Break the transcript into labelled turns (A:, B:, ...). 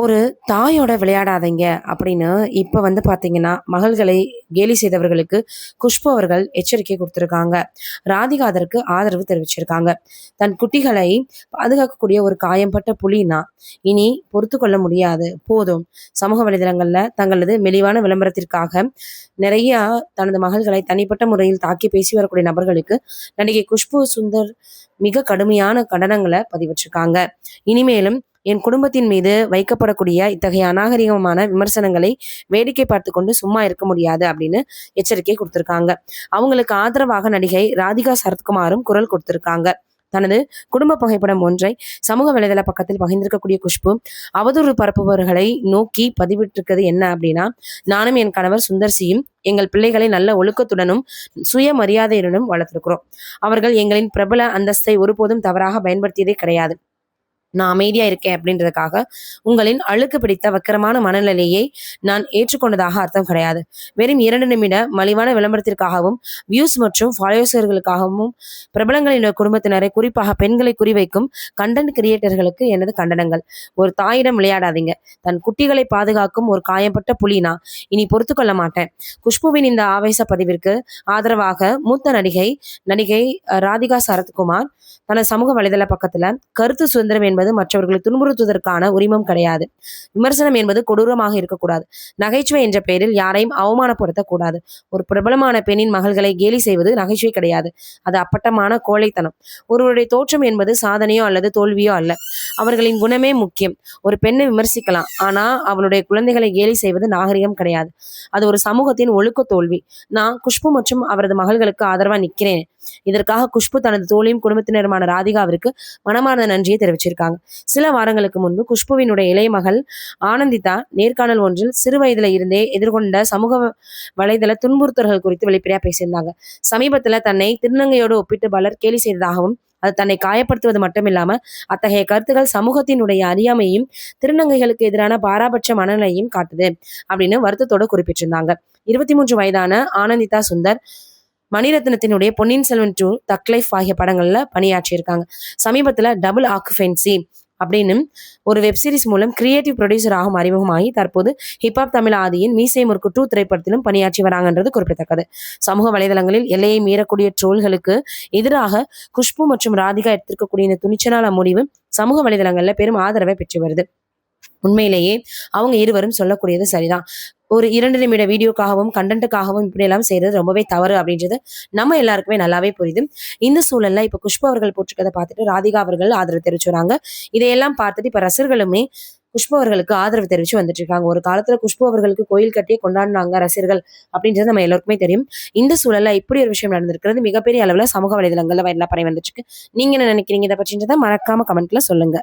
A: ஒரு தாயோட விளையாடாதீங்க அப்படின்னு இப்ப பார்த்தீங்கன்னா, மகள்களை கேலி செய்தவர்களுக்கு குஷ்பு அவர்கள் எச்சரிக்கை குடுத்திருக்காங்க. ராதிகா அதற்கு ஆதரவு தெரிவிச்சிருக்காங்க. தன் குட்டிகளை பாதுகாக்கக்கூடிய ஒரு காயம்பட்ட புலினா, இனி பொறுத்துக்கொள்ள முடியாது. போதும். சமூக வலைதளங்கள்ல தங்களது மெலிவான விளம்பரத்திற்காக நிறையா தனது மகள்களை தனிப்பட்ட முறையில் தாக்கி பேசி வரக்கூடிய நபர்களுக்கு நடிகை குஷ்பு சுந்தர் மிக கடுமையான கண்டனங்கள பதிவிட்டிருக்காங்க. இனிமேலும் என் குடும்பத்தின் மீது வைக்கப்படக்கூடிய இத்தகைய அநாகரிகமான விமர்சனங்களை வேடிக்கை பார்த்து கொண்டு சும்மா இருக்க முடியாது அப்படின்னு எச்சரிக்கை கொடுத்திருக்காங்க. அவங்களுக்கு ஆதரவாக நடிகை ராதிகா சரத்குமாரும் குரல் கொடுத்திருக்காங்க. தனது குடும்ப புகைப்படம் ஒன்றை சமூக வலைதள பக்கத்தில் பகிர்ந்திருக்கக்கூடிய குஷ்பு அவதூறு பரப்புபவர்களை நோக்கி பதிவிட்டிருக்கிறது என்ன அப்படின்னா, நானும் என் கணவர் சுந்தர்சியும் எங்கள் பிள்ளைகளை நல்ல ஒழுக்கத்துடனும் சுயமரியாதையுடனும் வளர்த்திருக்கிறோம். அவர்கள் எங்களின் பிரபல அந்தஸ்தை ஒருபோதும் தவறாக பயன்படுத்தியதே கிடையாது. நான் அமைதியா இருக்கேன் அப்படின்றதுக்காக உங்களின் அழுக்கு பிடித்த வக்கரமான மனநிலையை நான் ஏற்றுக்கொண்டதாக அர்த்தம் கிடையாது. வெறும் 2 நிமிட மலிவான விளம்பரத்திற்காகவும் வியூஸ் மற்றும் ஃபாலோவர்ஸ்களுக்காகவும் பிரபலங்களின் குடும்பத்தினரை, குறிப்பாக பெண்களை குறிவைக்கும் கண்டென்ட் கிரியேட்டர்களுக்கு எனது கண்டனங்கள். ஒரு தாயிடம் விளையாடாதீங்க. தன் குட்டிகளை பாதுகாக்கும் ஒரு காயம்பட்ட புலினா இனி பொறுத்து கொள்ள மாட்டேன். குஷ்புவின் இந்த ஆவேச பதிவிற்கு ஆதரவாக மூத்த நடிகை ராதிகா சரத்குமார் தனது சமூக வலைதள பக்கத்துல, கருத்து சுதந்திரம் என்பது மற்றவர்களை துன்புறுத்துவதற்கான உரிமம் கிடையாது. விமர்சனம் என்பது கொடூரமாக இருக்கக்கூடாது. நகைச்சுவை என்ற பெயரில் யாரையும் அவமானப்படுத்தக்கூடாது. ஒரு பிரபலமான பெண்ணின் மகள்களை கேலி செய்வது நகைச்சுவை கிடையாது. அது அப்பட்டமான கோழைத்தனம். ஒருவருடைய தோற்றம் என்பது சாதனையோ அல்லது தோல்வியோ அல்ல. அவர்களின் குணமே முக்கியம். ஒரு பெண்ணை விமர்சிக்கலாம், ஆனா அவளுடைய குழந்தைகளை கேலி செய்வது நாகரிகம் கிடையாது. அது ஒரு சமூகத்தின் ஒழுக்க தோல்வி. நான் குஷ்பு மற்றும் அவரது மகள்களுக்கு ஆதரவா நிற்கிறேன். இதற்காக குஷ்பு தனது தோழியும் குடும்பத்தினருமான ராதிகாவிற்கு மனமார்ந்த நன்றியை தெரிவிச்சிருக்காங்க. சில வாரங்களுக்கு முன்பு குஷ்புவினுடைய இளைய மகள் ஆனந்திதா நேர்காணல் ஒன்றில் சிறு வயதுல இருந்தே எதிர்கொண்ட சமூக வலைதள துன்புறுத்தல்கள் குறித்து வெளிப்படையா பேசியிருந்தாங்க. சமீபத்துல தன்னை திருநங்கையோடு ஒப்பிட்டு பலர் கேலி செய்ததாகவும், அது தன்னை காயப்படுத்துவது மட்டுமில்லாம அத்தகைய கருத்துக்கள் சமூகத்தினுடைய அறியாமையும் திருநங்கைகளுக்கு எதிரான பாராபட்ச மனநிலையும் காட்டுது அப்படின்னு வருத்தத்தோட குறிப்பிட்டிருந்தாங்க. 23 வயதான ஆனந்திதா சுந்தர் மணிரத்னத்தினுடைய பொன்னியின் செல்வன் 2, தக் லைஃப் ஆகிய படங்கள்ல பணியாற்றியிருக்காங்க. சமீபத்துல டபுள் ஆக்குபென்சி அப்படின்னு ஒரு வெப்சீரிஸ் மூலம் கிரியேட்டிவ் ப்ரொடியூசராகவும் அறிமுகமாகி தற்போது ஹிப்ஹாப் தமிழ் ஆதியின் மீசை முறுக்கு 2 திரைப்படத்திலும் பணியாற்றி வராங்கன்றது குறிப்பிடத்தக்கது. சமூக வலைதளங்களில் எல்லையை மீறக்கூடிய ட்ரோல்களுக்கு எதிராக குஷ்பு மற்றும் ராதிகா எடுத்திருக்கக்கூடிய இந்த துணிச்சலான முடிவு சமூக வலைதளங்கள்ல பெரும் ஆதரவை பெற்று வருது. உண்மையிலேயே அவங்க இருவரும் சொல்லக்கூடியது சரிதான். ஒரு 2 நிமிட வீடியோக்காகவும் கண்டென்ட்டுக்காகவும் இப்படியெல்லாம் செய்யறது ரொம்பவே தவறு அப்படின்றது நம்ம எல்லாருக்குமே நல்லாவே புரியுது. இந்த சூழல்ல இப்ப குஷ்பு அவர்கள் போட்டிருக்கதை பார்த்துட்டு ராதிகா அவர்கள் ஆதரவு தெரிவிச்சு வராங்க. இதையெல்லாம் பார்த்துட்டு இப்ப ரசிகர்களுமே குஷ்பு அவர்களுக்கு ஆதரவு தெரிவிச்சு வந்துட்டு இருக்காங்க. ஒரு காலத்துல குஷ்பு அவர்களுக்கு கோயில் கட்டியே கொண்டாடினாங்க ரசிகர்கள் அப்படின்றது நம்ம எல்லாருக்குமே தெரியும். இந்த சூழல்ல இப்படி ஒரு விஷயம் நடந்திருக்கிறது மிகப்பெரிய அளவுல சமூக வலைதளங்கள்ல வைரலா பரவி வந்துட்டு இருக்கு. நீங்க என்ன நினைக்கிறீங்க இதை பற்றின்றதை மறக்காம கமெண்ட்ல சொல்லுங்க.